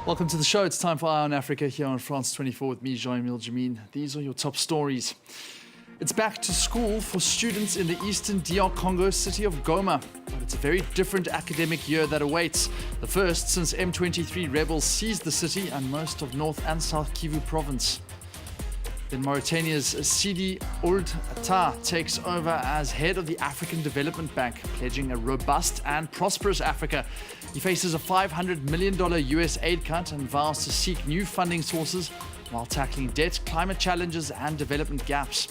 Welcome to the show. It's time for Eye on Africa here on France 24 with me, Jean-Emile Jameen. These are your top stories. It's back to school for students in the eastern DR Congo city of Goma. But it's a very different academic year that awaits. The first since M23 rebels seized the city and most of North and South Kivu province. Then Mauritania's Sidi Ould Tah takes over as head of the African Development Bank, pledging a robust and prosperous Africa. He faces a $500 million US aid cut and vows to seek new funding sources while tackling debt, climate challenges and development gaps.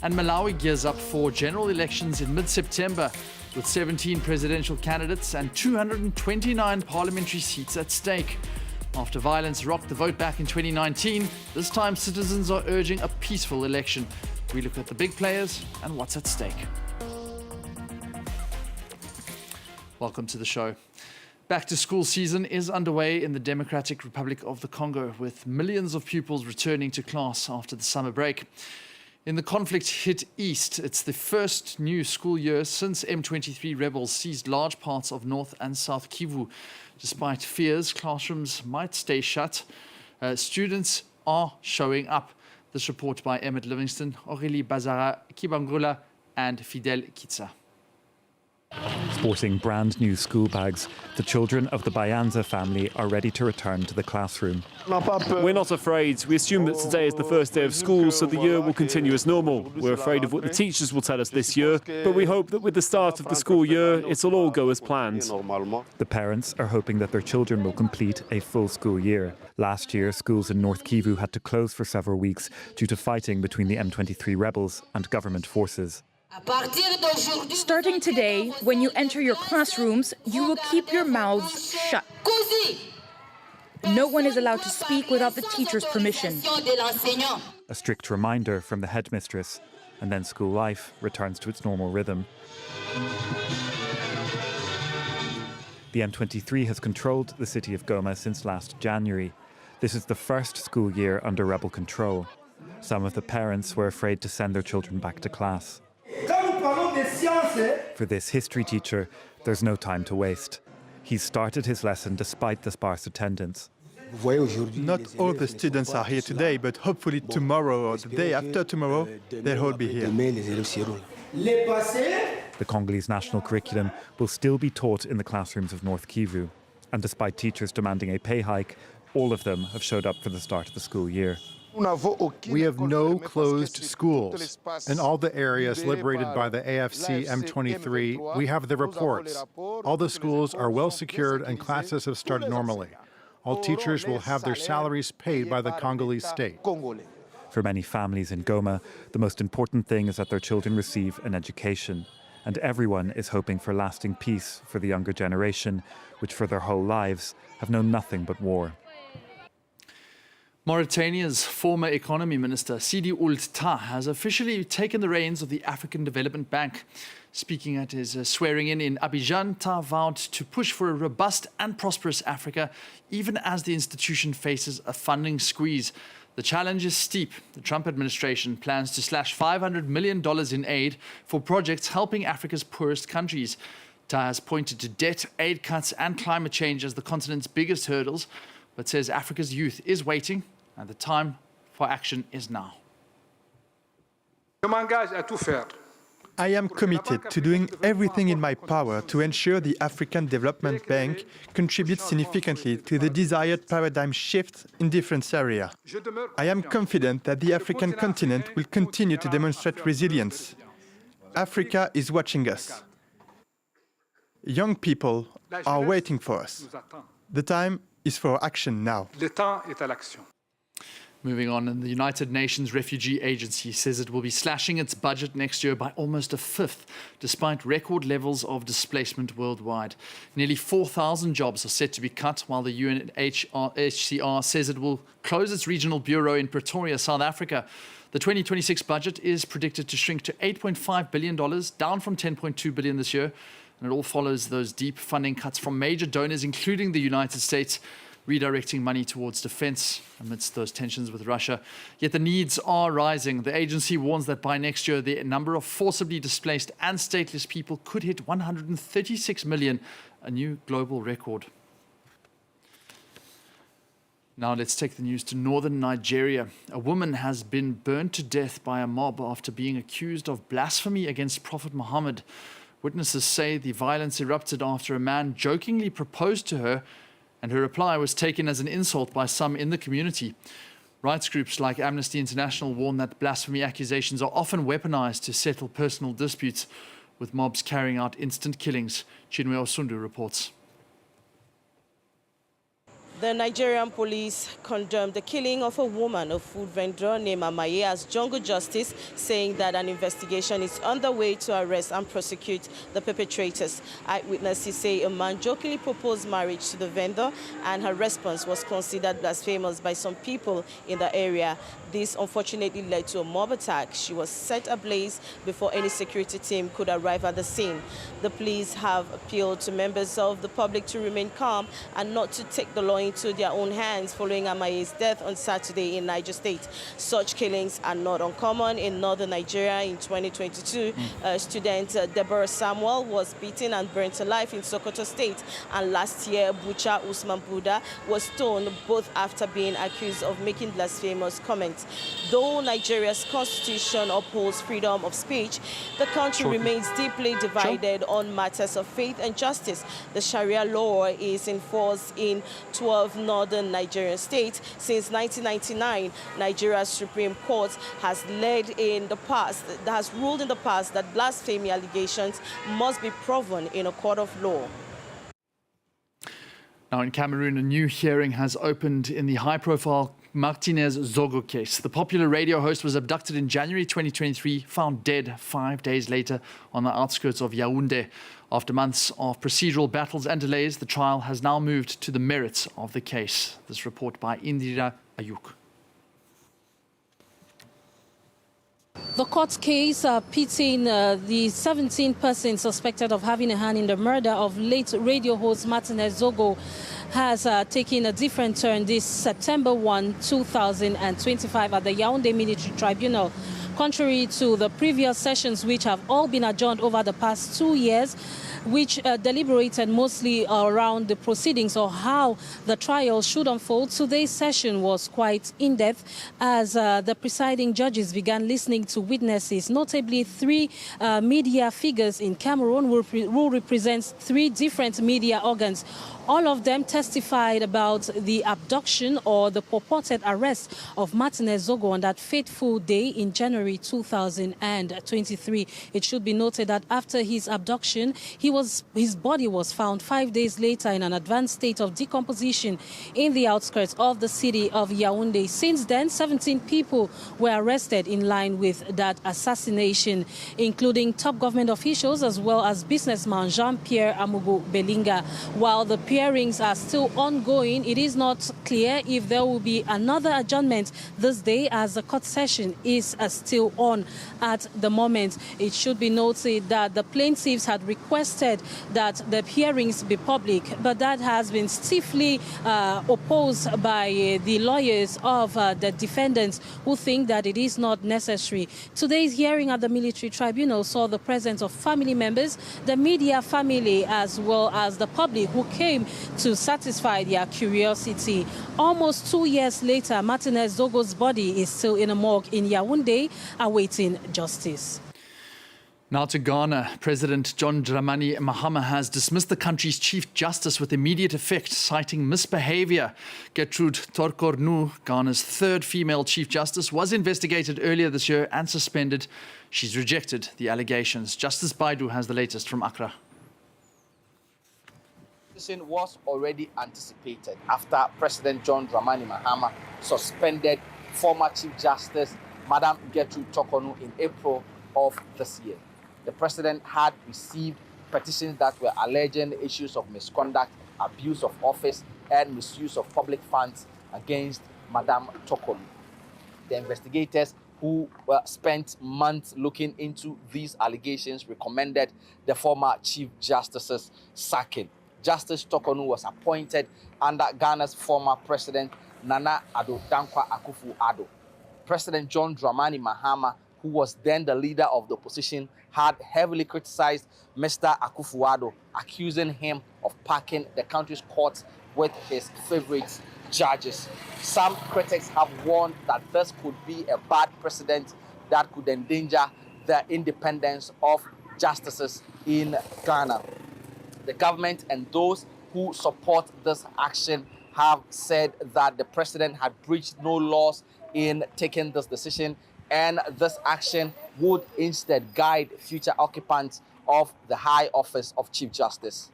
And Malawi gears up for general elections in mid-September with 17 presidential candidates and 229 parliamentary seats at stake. After violence rocked the vote back in 2019, this time citizens are urging a peaceful election. We look at the big players and what's at stake. Welcome to the show. Back to school season is underway in the Democratic Republic of the Congo, with millions of pupils returning to class after the summer break. In the conflict-hit east, it's the first new school year since M23 rebels seized large parts of North and South Kivu. Despite fears classrooms might stay shut, students are showing up. This report by Emmett Livingston, Aurélie Bazara Kibangula and Fidel Kitsa. Sporting brand new school bags, the children of the Bayanza family are ready to return to the classroom. We're not afraid. We assume that today is the first day of school, so the year will continue as normal. We're afraid of what the teachers will tell us this year, but we hope that with the start of the school year, it'll all go as planned. The parents are hoping that their children will complete a full school year. Last year, schools in North Kivu had to close for several weeks due to fighting between the M23 rebels and government forces. Starting today, when you enter your classrooms, you will keep your mouths shut. No one is allowed to speak without the teacher's permission. A strict reminder from the headmistress, and then school life returns to its normal rhythm. The M23 has controlled the city of Goma since last January. This is the first school year under rebel control. Some of the parents were afraid to send their children back to class. For this history teacher, there's no time to waste. He's started his lesson despite the sparse attendance. Not all the students are here today, but hopefully tomorrow or the day after tomorrow, they'll all be here. The Congolese national curriculum will still be taught in the classrooms of North Kivu. And despite teachers demanding a pay hike, all of them have showed up for the start of the school year. We have no closed schools. In all the areas liberated by the AFC M23, we have the reports. All the schools are well secured and classes have started normally. All teachers will have their salaries paid by the Congolese state. For many families in Goma, the most important thing is that their children receive an education. And everyone is hoping for lasting peace for the younger generation, which for their whole lives have known nothing but war. Mauritania's former economy minister, Sidi Ould Tah, has officially taken the reins of the African Development Bank. Speaking at his swearing-in Abidjan, Tah vowed to push for a robust and prosperous Africa, even as the institution faces a funding squeeze. The challenge is steep. The Trump administration plans to slash $500 million in aid for projects helping Africa's poorest countries. Tah has pointed to debt, aid cuts and climate change as the continent's biggest hurdles, but says Africa's youth is waiting and the time for action is now. I am committed to doing everything in my power to ensure the African Development Bank contributes significantly to the desired paradigm shift in different areas. I am confident that the African continent will continue to demonstrate resilience. Africa is watching us. Young people are waiting for us. The time is for action now. Moving on, the United Nations Refugee Agency says it will be slashing its budget next year by almost a fifth, despite record levels of displacement worldwide. Nearly 4,000 jobs are set to be cut, while the UNHCR says it will close its regional bureau in Pretoria, South Africa. The 2026 budget is predicted to shrink to $8.5 billion, down from $10.2 billion this year. And it all follows those deep funding cuts from major donors, including the United States, redirecting money towards defense amidst those tensions with Russia. Yet the needs are rising. The agency warns that by next year, the number of forcibly displaced and stateless people could hit 136 million, a new global record. Now let's take the news to northern Nigeria. A woman has been burned to death by a mob after being accused of blasphemy against Prophet Muhammad. Witnesses say the violence erupted after a man jokingly proposed to her, and her reply was taken as an insult by some in the community. Rights groups like Amnesty International warn that blasphemy accusations are often weaponized to settle personal disputes, with mobs carrying out instant killings. Chinwe Osundu reports. The Nigerian police condemned the killing of a woman, a food vendor named Amaye, as jungle justice, saying that an investigation is underway to arrest and prosecute the perpetrators. Eyewitnesses say a man jokingly proposed marriage to the vendor, and her response was considered blasphemous by some people in the area. This unfortunately led to a mob attack. She was set ablaze before any security team could arrive at the scene. The police have appealed to members of the public to remain calm and not to take the law into their own hands following Amaye's death on Saturday in Niger State. Such killings are not uncommon in northern Nigeria. In 2022, student Deborah Samuel was beaten and burnt alive in Sokoto State. And last year, Bucha Usman Buda was stoned, both after being accused of making blasphemous comments. Though Nigeria's constitution upholds freedom of speech, the country remains deeply divided on matters of faith and justice. The Sharia law is in force in 12 northern Nigerian states. Since 1999, Nigeria's Supreme Court has ruled in the past that blasphemy allegations must be proven in a court of law. Now in Cameroon, a new hearing has opened in the high-profile Martinez Zogo case. The popular radio host was abducted in January 2023, found dead 5 days later on the outskirts of Yaoundé. After months of procedural battles and delays, the trial has now moved to the merits of the case. This report by Indira Ayuk. The court case pitting the 17 persons suspected of having a hand in the murder of late radio host Martinez Zogo has taken a different turn this September 1, 2025 at the Yaoundé Military Tribunal. Contrary to the previous sessions, which have all been adjourned over the past 2 years, which deliberated mostly around the proceedings or how the trial should unfold, today's session was quite in-depth as the presiding judges began listening to witnesses, notably 3 media figures in Cameroon who represents 3 different media organs. All of them testified about the abduction or the purported arrest of Martinez Zogo on that fateful day in January 2023. It should be noted that after his abduction, his body was found 5 days later in an advanced state of decomposition in the outskirts of the city of Yaoundé. Since then, 17 people were arrested in line with that assassination, including top government officials as well as businessman Jean-Pierre Amugu Belinga. While the hearings are still ongoing, it is not clear if there will be another adjournment this day as the court session is still on at the moment. It should be noted that the plaintiffs had requested that the hearings be public, but that has been stiffly opposed by the lawyers of the defendants who think that it is not necessary. Today's hearing at the military tribunal saw the presence of family members, the media family, as well as the public who came to satisfy their curiosity. Almost 2 years later, Martinez Zogo's body is still in a morgue in Yaoundé, awaiting justice. Now to Ghana. President John Dramani Mahama has dismissed the country's Chief Justice with immediate effect, citing misbehavior. Gertrude Torkornoo, Ghana's 3rd female Chief Justice, was investigated earlier this year and suspended. She's rejected the allegations. Justice Baidu has the latest from Accra. Was already anticipated after President John Dramani Mahama suspended former Chief Justice Madam Gertrude Torkornoo in April of this year. The president had received petitions that were alleging issues of misconduct, abuse of office, and misuse of public funds against Madam Torkornoo. The investigators who spent months looking into these allegations recommended the former Chief Justice's sacking. Justice Torkornoo was appointed under Ghana's former president, Nana Addo Dankwa Akufo-Addo. President John Dramani Mahama, who was then the leader of the opposition, had heavily criticized Mr. Akufo-Addo, accusing him of packing the country's courts with his favorite judges. Some critics have warned that this could be a bad precedent that could endanger the independence of justices in Ghana. The government and those who support this action have said that the president had breached no laws in taking this decision, and this action would instead guide future occupants of the high office of Chief Justice.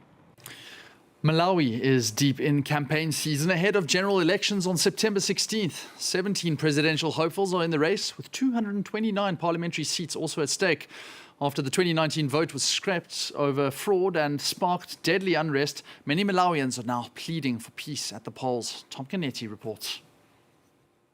Malawi is deep in campaign season ahead of general elections on September 16th. 17 presidential hopefuls are in the race, with 229 parliamentary seats also at stake. After the 2019 vote was scrapped over fraud and sparked deadly unrest, many Malawians are now pleading for peace at the polls. Tom Canetti reports.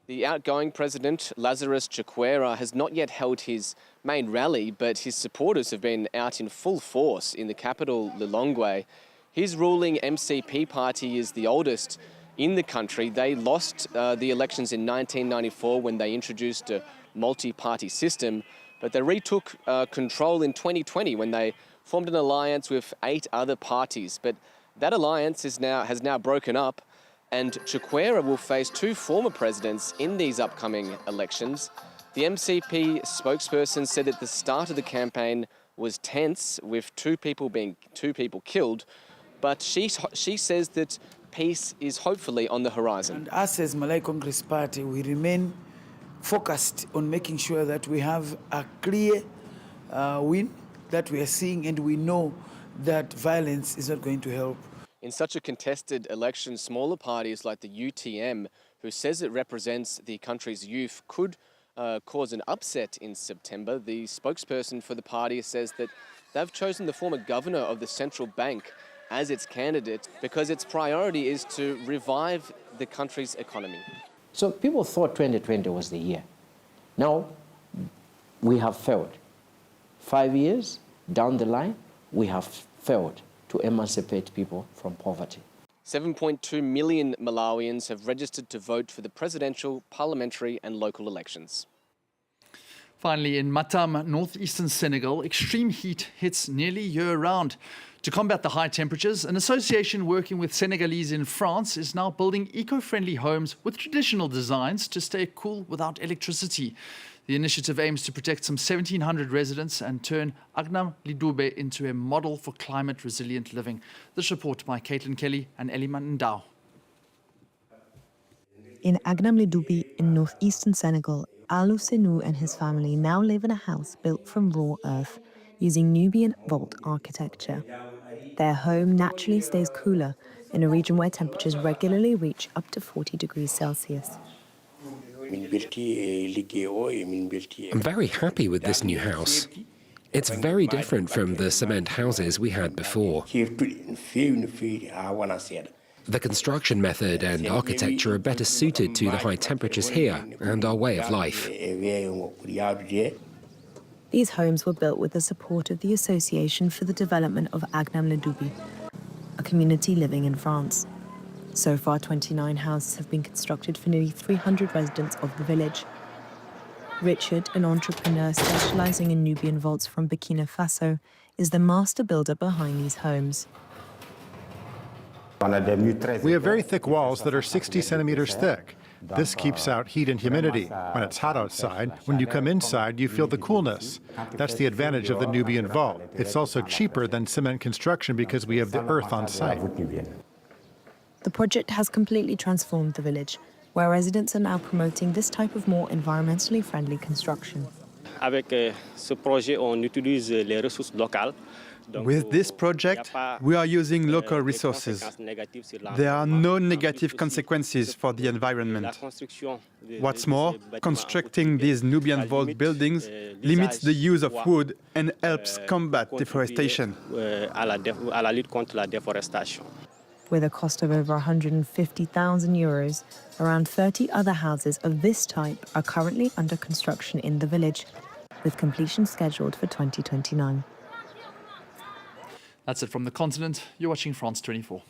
The outgoing president, Lazarus Chakwera, has not yet held his main rally, but his supporters have been out in full force in the capital, Lilongwe. His ruling MCP party is the oldest in the country. They lost the elections in 1994 when they introduced a multi-party system, but they retook control in 2020 when they formed an alliance with 8 other parties. But that alliance has now broken up, and Chakwera will face 2 former presidents in these upcoming elections. The MCP spokesperson said at the start of the campaign was tense, with 2 people killed, but she says that peace is hopefully on the horizon. And us as Malay Congress Party, we remain focused on making sure that we have a clear win that we are seeing, and we know that violence is not going to help. In such a contested election, smaller parties like the UTM, who says it represents the country's youth, could cause an upset in September. The spokesperson for the party says that they've chosen the former governor of the central bank as its candidate because its priority is to revive the country's economy. So people thought 2020 was the year. Now, we have failed. 5 years down the line, we have failed to emancipate people from poverty. 7.2 million Malawians have registered to vote for the presidential, parliamentary and local elections. Finally, in Matam, northeastern Senegal, extreme heat hits nearly year-round. To combat the high temperatures, an association working with Senegalese in France is now building eco-friendly homes with traditional designs to stay cool without electricity. The initiative aims to protect some 1,700 residents and turn Agnam Lidube into a model for climate-resilient living. This report by Caitlin Kelly and Eliman Ndao. In Agnam Lidube in northeastern Senegal, Alou Senou and his family now live in a house built from raw earth, using Nubian vault architecture. Their home naturally stays cooler in a region where temperatures regularly reach up to 40 degrees Celsius. I'm very happy with this new house. It's very different from the cement houses we had before. The construction method and architecture are better suited to the high temperatures here and our way of life. These homes were built with the support of the Association for the Development of Agnam Lidube, a community living in France. So far, 29 houses have been constructed for nearly 300 residents of the village. Richard, an entrepreneur specializing in Nubian vaults from Burkina Faso, is the master builder behind these homes. We have very thick walls that are 60 centimeters thick. This keeps out heat and humidity. When it's hot outside, when you come inside, you feel the coolness. That's the advantage of the Nubian vault. It's also cheaper than cement construction because we have the earth on site. The project has completely transformed the village, where residents are now promoting this type of more environmentally friendly construction. With this project, we are using local resources. There are no negative consequences for the environment. What's more, constructing these Nubian vault buildings limits the use of wood and helps combat deforestation. With a cost of over €150,000, around 30 other houses of this type are currently under construction in the village, with completion scheduled for 2029. That's it from the continent. You're watching France 24.